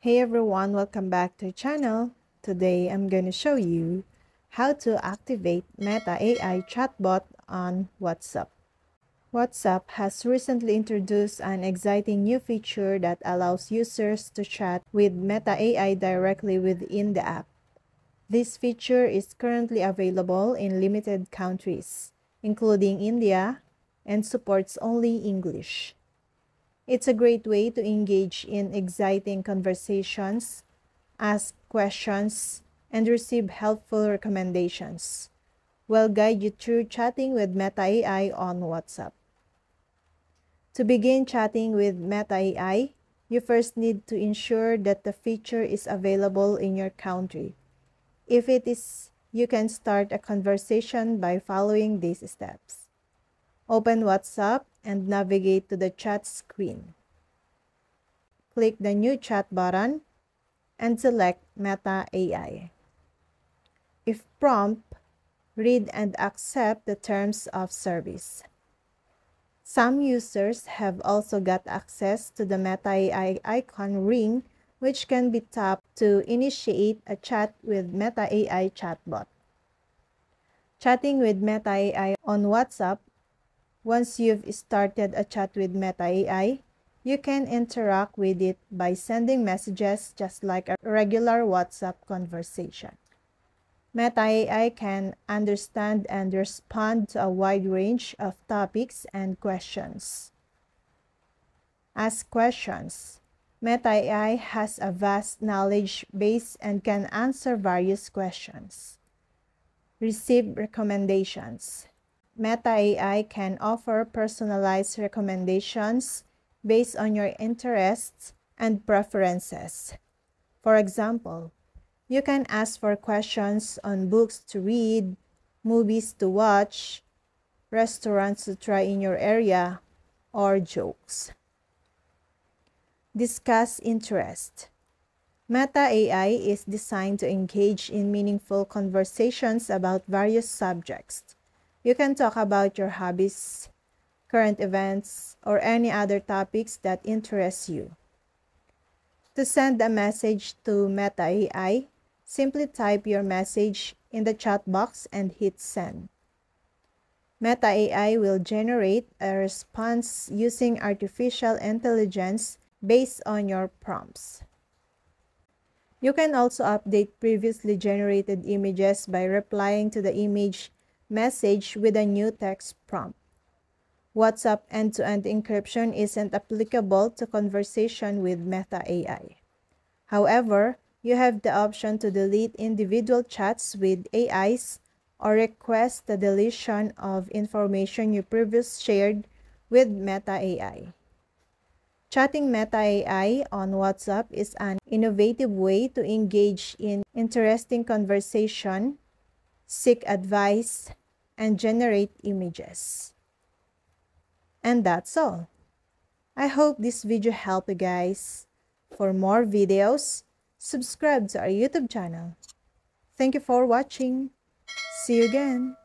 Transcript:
Hey everyone, welcome back to the channel. Today I'm going to show you how to activate Meta AI chatbot on WhatsApp. WhatsApp has recently introduced an exciting new feature that allows users to chat with Meta AI directly within the app. This feature is currently available in limited countries, including India, and supports only English. It's a great way to engage in exciting conversations, ask questions, and receive helpful recommendations. We'll guide you through chatting with Meta AI on WhatsApp. To begin chatting with Meta AI, you first need to ensure that the feature is available in your country. If it is, you can start a conversation by following these steps. Open WhatsApp and navigate to the chat screen. Click the New Chat button and select Meta AI. If prompt, read and accept the terms of service. Some users have also got access to the Meta AI icon ring, which can be tapped to initiate a chat with Meta AI chatbot. Chatting with Meta AI on WhatsApp. Once you've started a chat with Meta AI, you can interact with it by sending messages just like a regular WhatsApp conversation. Meta AI can understand and respond to a wide range of topics and questions. Ask questions. Meta AI has a vast knowledge base and can answer various questions. Receive recommendations. Meta AI can offer personalized recommendations based on your interests and preferences. For example, you can ask for questions on books to read, movies to watch, restaurants to try in your area, or jokes. Discuss interest. Meta AI is designed to engage in meaningful conversations about various subjects. You can talk about your hobbies, current events, or any other topics that interest you. To send a message to Meta AI, simply type your message in the chat box and hit send. Meta AI will generate a response using artificial intelligence based on your prompts. You can also update previously generated images by replying to the image message with a new text prompt. WhatsApp end-to-end encryption isn't applicable to conversation with Meta AI. However, you have the option to delete individual chats with AIs or request the deletion of information you previously shared with Meta AI. Chatting Meta AI on WhatsApp is an innovative way to engage in interesting conversation, seek advice, and generate images. And that's all. I hope this video helped you guys. For more videos, subscribe to our YouTube channel. Thank you for watching. See you again.